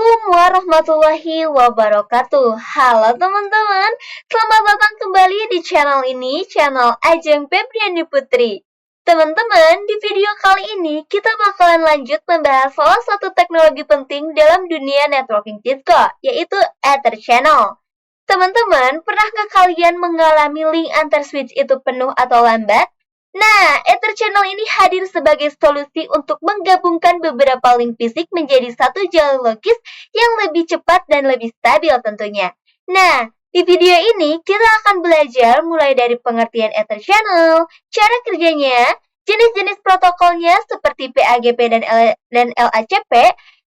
Assalamualaikum warahmatullahi wabarakatuh. Halo teman-teman, selamat datang kembali di channel ini, channel Ajeng Febriani Putri. Teman-teman, di video kali ini kita bakalan lanjut membahas salah satu teknologi penting dalam dunia networking Cisco, yaitu Ether Channel. Teman-teman, pernahkah kalian mengalami link antar switch itu penuh atau lambat? Nah, Ether Channel ini hadir sebagai solusi untuk menggabungkan beberapa link fisik menjadi satu jalur logis yang lebih cepat dan lebih stabil tentunya. Nah, di video ini kita akan belajar mulai dari pengertian Ether Channel, cara kerjanya, jenis-jenis protokolnya seperti PAGP dan LACP,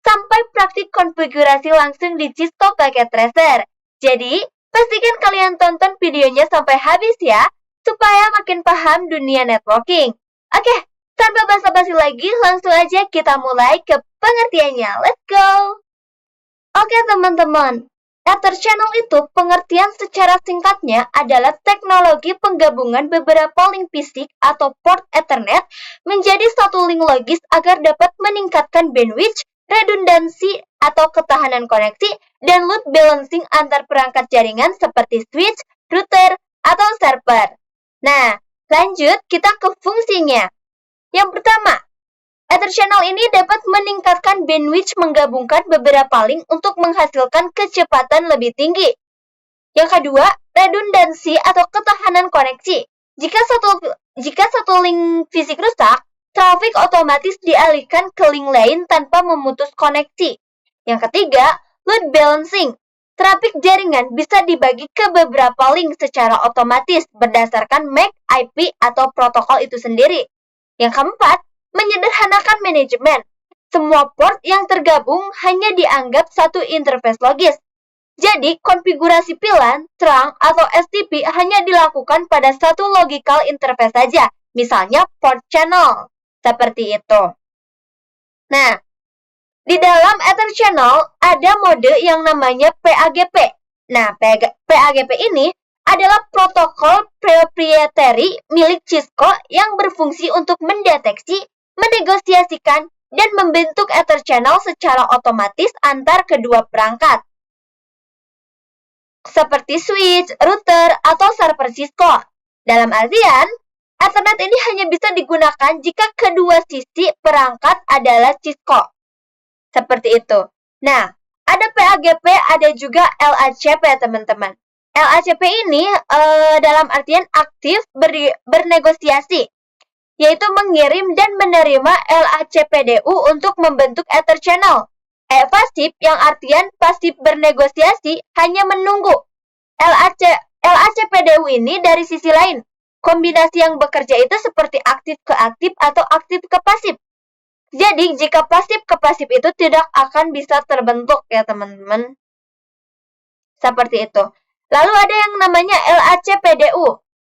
sampai praktik konfigurasi langsung di Cisco Packet Tracer. Jadi, pastikan kalian tonton videonya sampai habis ya, supaya makin paham dunia networking. Oke, tanpa basa-basi lagi, langsung aja kita mulai ke pengertiannya. Let's go! Oke teman-teman, Ether Channel itu pengertian secara singkatnya adalah teknologi penggabungan beberapa link fisik atau port Ethernet menjadi satu link logis agar dapat meningkatkan bandwidth, redundansi atau ketahanan koneksi, dan load balancing antar perangkat jaringan seperti switch, router, atau server. Nah, lanjut kita ke fungsinya. Yang pertama, Ether Channel ini dapat meningkatkan bandwidth menggabungkan beberapa link untuk menghasilkan kecepatan lebih tinggi. Yang kedua, redundansi atau ketahanan koneksi. Jika satu link fisik rusak, trafik otomatis dialihkan ke link lain tanpa memutus koneksi. Yang ketiga, load balancing. Trafik jaringan bisa dibagi ke beberapa link secara otomatis berdasarkan MAC, IP, atau protokol itu sendiri. Yang keempat, menyederhanakan manajemen. Semua port yang tergabung hanya dianggap satu interface logis. Jadi, konfigurasi VLAN, trunk, atau STP hanya dilakukan pada satu logical interface saja, misalnya port channel. Seperti itu. Nah, di dalam Ether Channel ada mode yang namanya PAGP. Nah, PAGP ini adalah protokol proprietary milik Cisco yang berfungsi untuk mendeteksi, menegosiasikan, dan membentuk Ether Channel secara otomatis antar kedua perangkat. Seperti switch, router, atau server Cisco. Dalam artian, Ethernet ini hanya bisa digunakan jika kedua sisi perangkat adalah Cisco. Seperti itu. Nah, ada PAGP, ada juga LACP, teman-teman. LACP ini dalam artian aktif bernegosiasi, yaitu mengirim dan menerima LACPDU untuk membentuk Ether Channel. Pasif yang artian pasif bernegosiasi hanya menunggu. LACPDU ini dari sisi lain. Kombinasi yang bekerja itu seperti aktif ke aktif atau aktif ke pasif. Jadi, jika pasif ke pasif itu tidak akan bisa terbentuk ya teman-teman. Seperti itu. Lalu ada yang namanya LACPDU.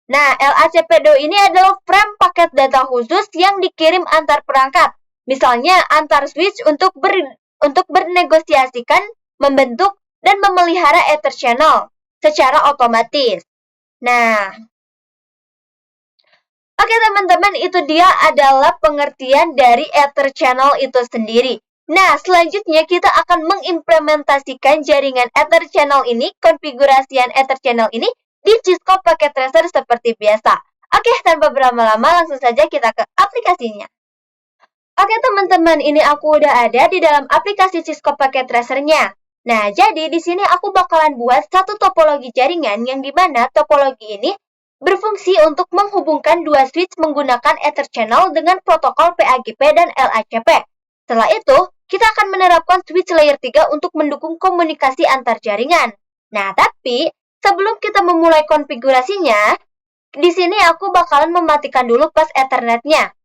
Nah, LACPDU ini adalah frame paket data khusus yang dikirim antar perangkat. Misalnya, antar switch untuk bernegosiasikan, membentuk, dan memelihara Ether Channel secara otomatis. Nah, oke teman-teman, itu dia adalah pengertian dari Ether Channel itu sendiri. Nah, selanjutnya kita akan mengimplementasikan jaringan Ether Channel ini, konfigurasian Ether Channel ini di Cisco Packet Tracer seperti biasa. Oke, tanpa berlama-lama langsung saja kita ke aplikasinya. Oke teman-teman, ini aku udah ada di dalam aplikasi Cisco Packet Tracer-nya. Nah, jadi di sini aku bakalan buat satu topologi jaringan yang dimana topologi ini berfungsi untuk menghubungkan dua switch menggunakan Ether Channel dengan protokol PAGP dan LACP. Setelah itu, kita akan menerapkan switch layer 3 untuk mendukung komunikasi antar jaringan. Nah, tapi sebelum kita memulai konfigurasinya, di sini aku bakalan mematikan dulu fast Ethernet-nya.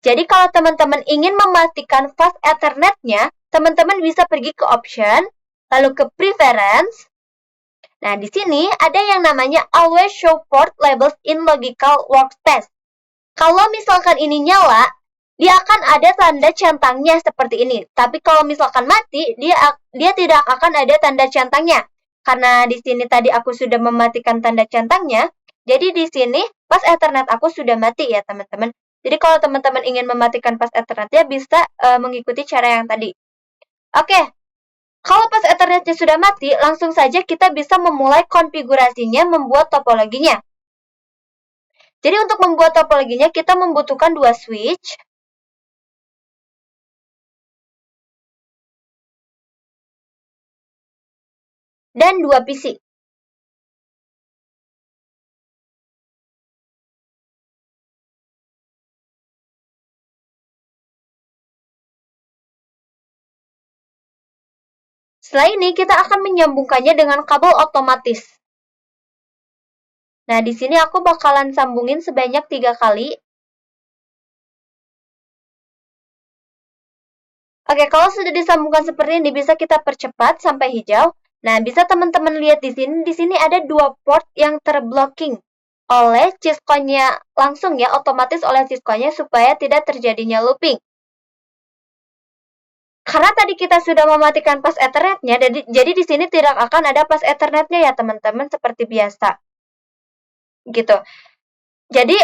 Jadi kalau teman-teman ingin mematikan fast Ethernet-nya, teman-teman bisa pergi ke option, lalu ke preference. Nah, di sini ada yang namanya Always Show Port Labels in Logical Workspace. Kalau misalkan ini nyala, dia akan ada tanda centangnya seperti ini. Tapi kalau misalkan mati, dia tidak akan ada tanda centangnya. Karena di sini tadi aku sudah mematikan tanda centangnya, jadi di sini pas Ethernet aku sudah mati ya teman-teman. Jadi kalau teman-teman ingin mematikan pas Ethernet-nya bisa mengikuti cara yang tadi. Oke, Kalau pas Ethernetnya sudah mati, langsung saja kita bisa memulai konfigurasinya, membuat topologinya. Jadi untuk membuat topologinya, kita membutuhkan 2 switch. Dan 2 PC. Setelah ini, kita akan menyambungkannya dengan kabel otomatis. Nah, di sini aku bakalan sambungin sebanyak 3 kali. Oke, kalau sudah disambungkan seperti ini, bisa kita percepat sampai hijau. Nah, bisa teman-teman lihat di sini. Di sini ada 2 port yang terblocking oleh Cisco-nya langsung ya, otomatis oleh Cisco-nya supaya tidak terjadinya looping. Karena tadi kita sudah mematikan pas Ethernet-nya, jadi di sini tidak akan ada pas Ethernet-nya ya teman-teman, seperti biasa. Gitu. Jadi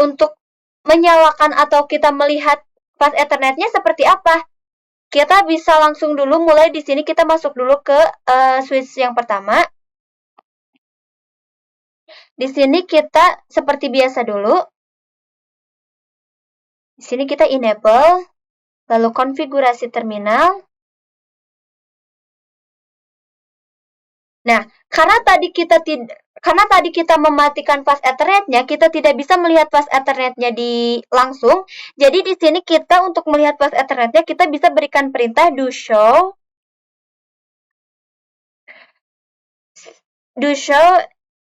untuk menyalakan atau kita melihat pas Ethernet-nya seperti apa? Kita bisa langsung dulu mulai di sini, kita masuk dulu ke switch yang pertama. Di sini kita seperti biasa dulu. Di sini kita enable, lalu konfigurasi terminal. Nah, karena tadi kita mematikan pas Ethernet-nya, kita tidak bisa melihat pas Ethernet-nya di langsung. Jadi di sini kita untuk melihat pas Ethernet-nya, kita bisa berikan perintah do show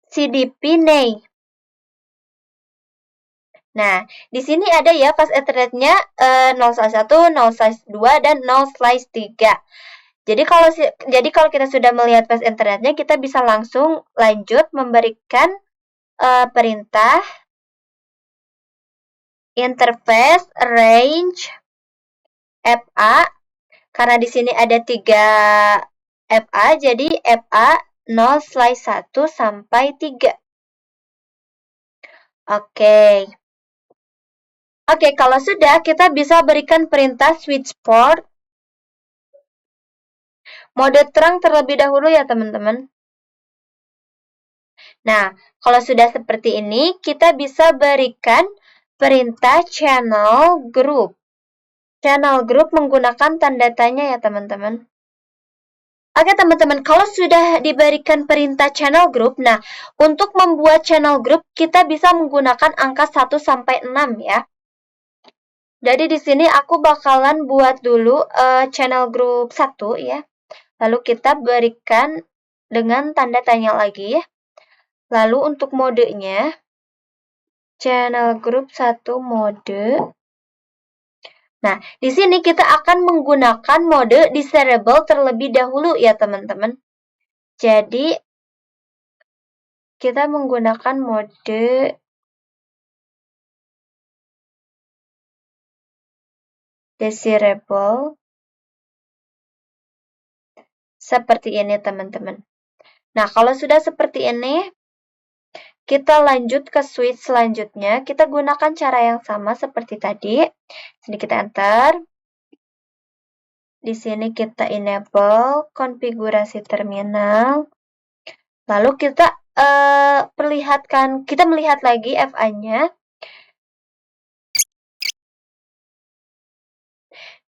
CDP nay. Nah, di sini ada ya pas Ethernet-nya 0/1, 0/2, dan 0/3. Jadi kalau kita sudah melihat pas Ethernet-nya, kita bisa langsung lanjut memberikan perintah interface range FA. Karena di sini ada 3 FA, jadi FA 0/1 sampai 3. Oke. Oke, kalau sudah, kita bisa berikan perintah switch port mode terang terlebih dahulu ya teman-teman. Nah, kalau sudah seperti ini, kita bisa berikan perintah channel group. Channel group menggunakan tanda tanya ya teman-teman. Oke teman-teman, kalau sudah diberikan perintah channel group, nah untuk membuat channel group kita bisa menggunakan angka 1 sampai 6 ya. Jadi di sini aku bakalan buat dulu channel group 1 ya. Lalu kita berikan dengan tanda tanya lagi ya. Lalu untuk modenya, channel group 1 mode. Nah, di sini kita akan menggunakan mode desirable terlebih dahulu ya teman-teman. Jadi, kita menggunakan mode desirable seperti ini teman-teman. Nah, kalau sudah seperti ini, kita lanjut ke switch selanjutnya. Kita gunakan cara yang sama seperti tadi. Sini kita enter. Di sini kita enable konfigurasi terminal. Lalu kita melihat lagi FA-nya.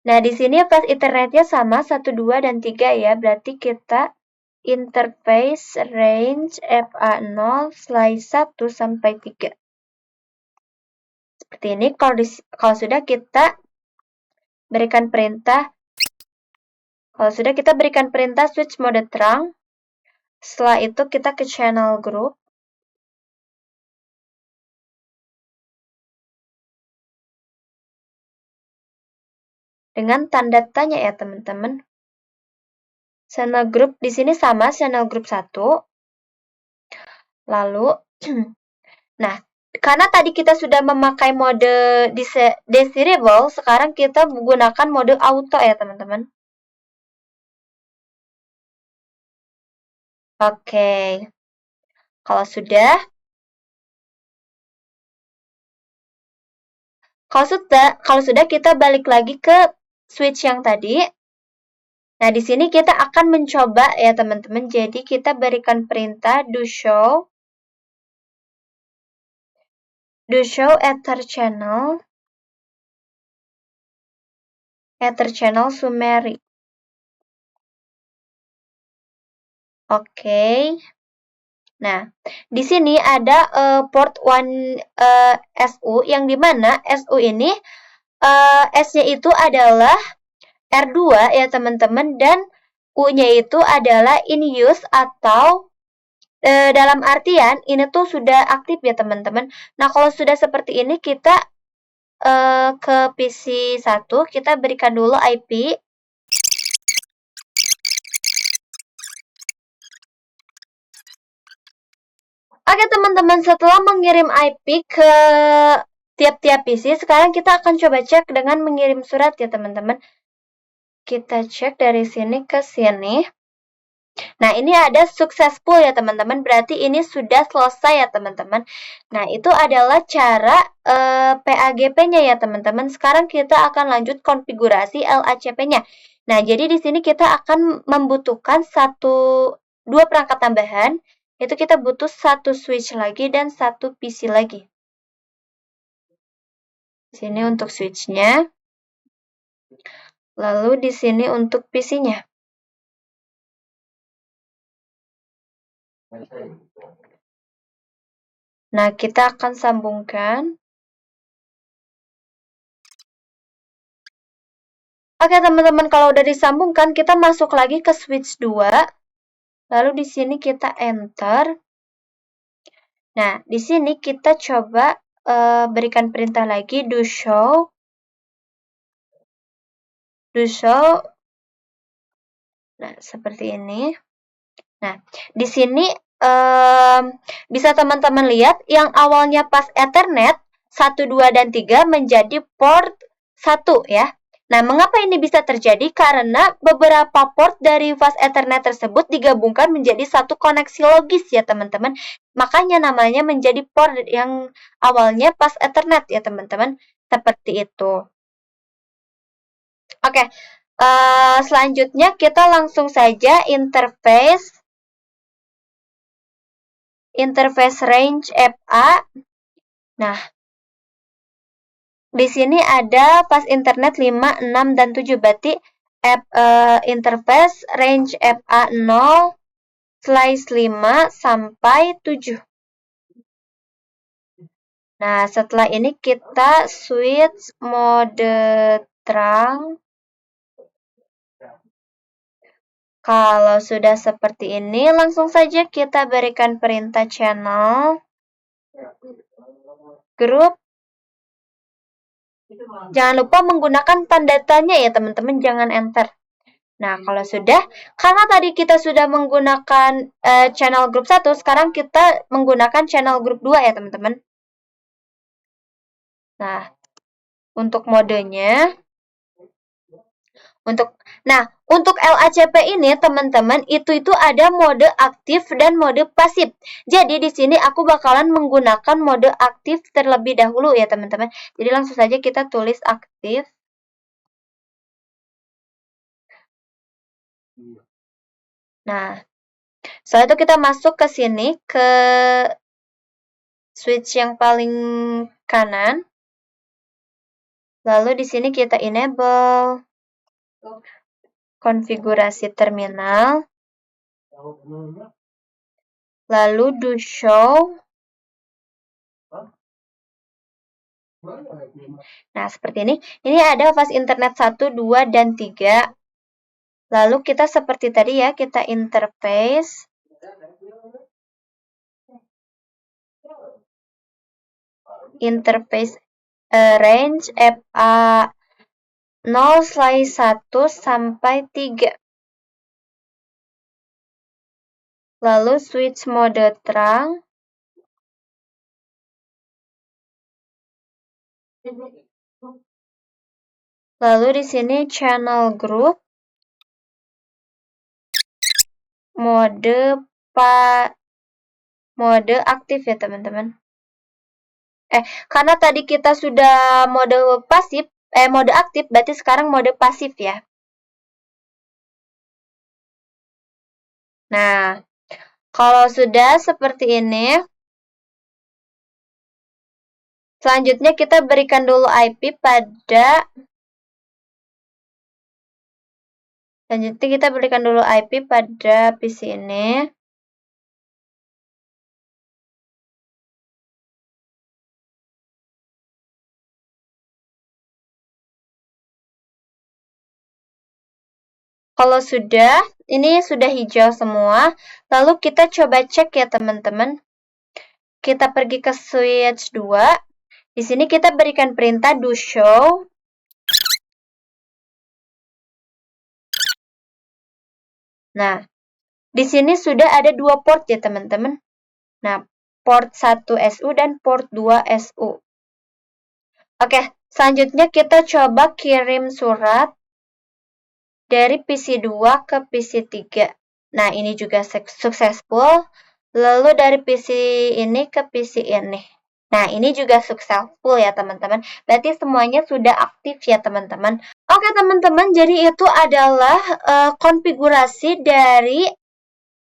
Nah, di sini pas Ethernetnya sama 1, 2, dan 3 ya. Berarti kita interface range FA0/1 sampai 3. Seperti ini. Kalau sudah kita berikan perintah, switch mode terang. Setelah itu kita ke channel group. Dengan tanda tanya ya teman-teman. Channel group di sini sama channel group 1. Lalu nah, karena tadi kita sudah memakai mode desirable, sekarang kita menggunakan mode auto ya teman-teman. Oke. Kalau sudah kita balik lagi ke switch yang tadi. Nah, di sini kita akan mencoba ya teman-teman. Jadi kita berikan perintah do show ether channel summary. Oke. Nah, di sini ada port 1 SU yang dimana SU ini S-nya itu adalah R2 ya teman-teman, dan U-nya itu adalah in use atau dalam artian ini tuh sudah aktif ya teman-teman. Nah, kalau sudah seperti ini kita ke PC 1, kita berikan dulu IP. Oke teman-teman, setelah mengirim IP ke tiap-tiap PC, sekarang kita akan coba cek dengan mengirim surat ya teman-teman. Kita cek dari sini ke sini. Nah, ini ada successful ya teman-teman, berarti ini sudah selesai ya teman-teman. Nah, itu adalah cara PAGP-nya ya teman-teman. Sekarang kita akan lanjut konfigurasi LACP-nya. Nah, jadi di sini kita akan membutuhkan dua perangkat tambahan, itu kita butuh satu switch lagi dan satu PC lagi. Sini untuk switch-nya. Lalu di sini untuk PC-nya. Nah, kita akan sambungkan. Oke, teman-teman, kalau udah disambungkan, kita masuk lagi ke switch 2. Lalu di sini kita enter. Nah, di sini kita coba berikan perintah lagi do show. Nah, seperti ini. Nah, di sini bisa teman-teman lihat yang awalnya pas Ethernet 1, 2, dan 3 menjadi port 1 ya. Nah, mengapa ini bisa terjadi? Karena beberapa port dari fast Ethernet tersebut digabungkan menjadi satu koneksi logis ya teman-teman. Makanya namanya menjadi port yang awalnya pas Ethernet ya teman-teman. Seperti itu. Oke, selanjutnya kita langsung saja interface range FA. Nah, di sini ada pas internet 5, 6, dan 7. Berarti interface range FA 0/5 sampai 7. Nah, setelah ini kita switch mode terang. Kalau sudah seperti ini, langsung saja kita berikan perintah channel, group. Jangan lupa menggunakan tanda tanya ya teman-teman, jangan enter. Nah, kalau sudah, karena tadi kita sudah menggunakan channel group 1, sekarang kita menggunakan channel group 2 ya teman-teman. Nah, untuk modenya, untuk LACP ini teman-teman itu ada mode aktif dan mode pasif. Jadi di sini aku bakalan menggunakan mode aktif terlebih dahulu ya teman-teman. Jadi langsung saja kita tulis aktif. Nah, setelah itu kita masuk ke sini ke switch yang paling kanan. Lalu di sini kita enable konfigurasi terminal. Lalu do show. Nah, seperti ini. Ini ada fast internet 1, 2, dan 3. Lalu kita seperti tadi ya, kita interface. Interface range FA 0/1 sampai 3. Lalu switch mode terang. Lalu di sini channel group. Mode aktif ya teman-teman. Karena tadi kita sudah mode aktif, berarti sekarang mode pasif ya. Nah, kalau sudah seperti ini, selanjutnya kita berikan dulu IP pada PC ini. Kalau sudah, ini sudah hijau semua. Lalu kita coba cek ya teman-teman. Kita pergi ke switch 2. Di sini kita berikan perintah do show. Nah, di sini sudah ada 2 port ya teman-teman. Nah, port 1 SU dan port 2 SU. Oke, selanjutnya kita coba kirim surat dari PC 2 ke PC 3. Nah, ini juga successful. Lalu dari PC ini ke PC ini. Nah, ini juga successful ya teman-teman. Berarti semuanya sudah aktif ya teman-teman. Oke teman-teman, jadi itu adalah konfigurasi dari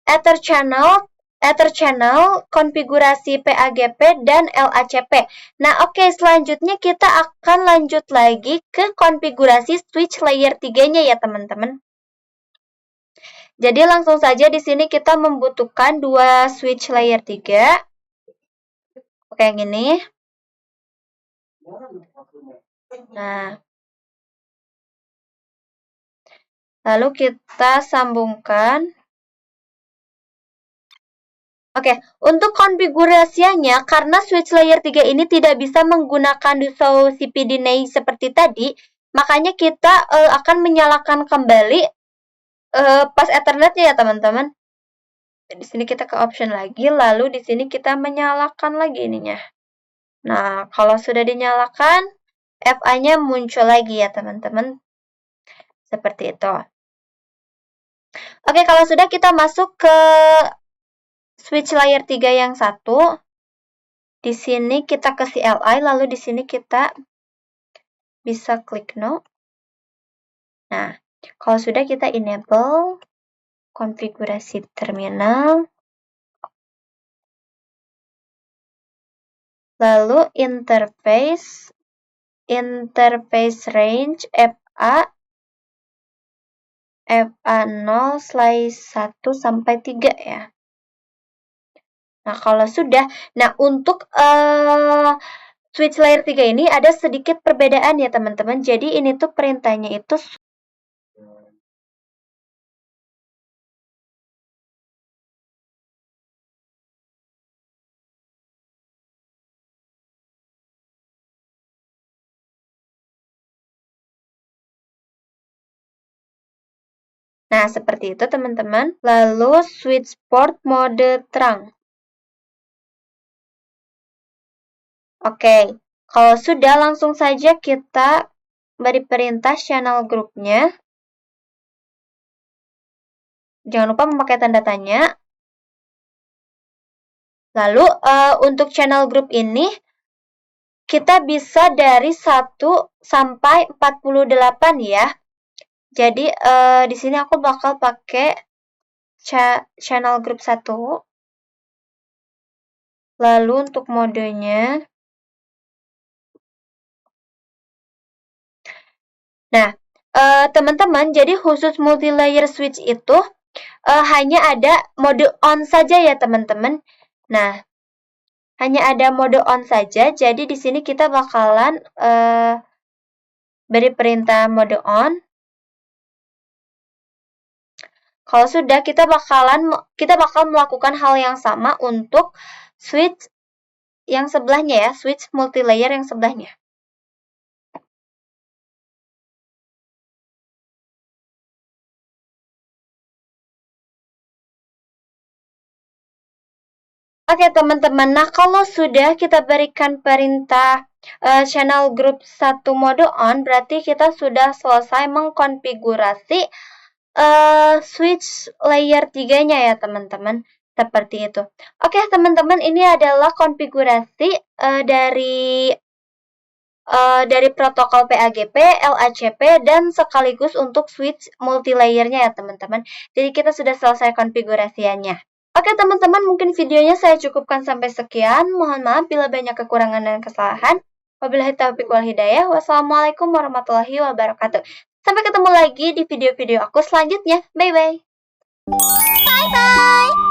Ether channel, konfigurasi PAGP, dan LACP. Nah, oke, selanjutnya kita akan lanjut lagi ke konfigurasi switch layer 3-nya ya, teman-teman. Jadi, langsung saja di sini kita membutuhkan 2 switch layer 3. Oke, yang ini. Nah, lalu kita sambungkan. Oke, untuk konfigurasinya, karena switch layer 3 ini tidak bisa menggunakan DSO CPDNA seperti tadi, makanya kita akan menyalakan kembali pas Ethernetnya ya teman-teman. Di sini kita ke option lagi, lalu di sini kita menyalakan lagi ininya. Nah, kalau sudah dinyalakan, FA-nya muncul lagi ya teman-teman. Seperti itu. Oke, kalau sudah kita masuk ke switch layer 3 yang satu. Di sini kita ke CLI, lalu di sini kita bisa klik no. Nah, kalau sudah kita enable konfigurasi terminal. Lalu interface range FA0/1 sampai 3 ya. Nah, kalau sudah, nah untuk switch layer 3 ini ada sedikit perbedaan ya teman-teman. Jadi ini tuh perintahnya itu Nah, seperti itu teman-teman. Lalu switch port mode terang. Oke, kalau sudah langsung saja kita beri perintah channel grupnya. Jangan lupa memakai tanda tanya. Lalu untuk channel group ini kita bisa dari 1 sampai 48 ya. Jadi di sini aku bakal pakai channel group 1. Lalu untuk modenya. Nah, teman-teman, jadi khusus multi-layer switch itu hanya ada mode on saja ya teman-teman. Nah, hanya ada mode on saja. Jadi di sini kita bakalan beri perintah mode on. Kalau sudah, kita bakal melakukan hal yang sama untuk switch yang sebelahnya ya, switch multi-layer yang sebelahnya. Oke teman-teman, nah kalau sudah kita berikan perintah channel group 1 mode on, berarti kita sudah selesai mengkonfigurasi switch layer 3-nya ya teman-teman. Seperti itu. Oke teman-teman, ini adalah konfigurasi dari dari protokol PAGP, LACP, dan sekaligus untuk switch multilayernya ya teman-teman. Jadi kita sudah selesai konfigurasiannya. Oke teman-teman, mungkin videonya saya cukupkan sampai sekian. Mohon maaf bila banyak kekurangan dan kesalahan. Wabillahi taufiq wal hidayah. Wassalamualaikum warahmatullahi wabarakatuh. Sampai ketemu lagi di video-video aku selanjutnya. Bye-bye. Bye-bye.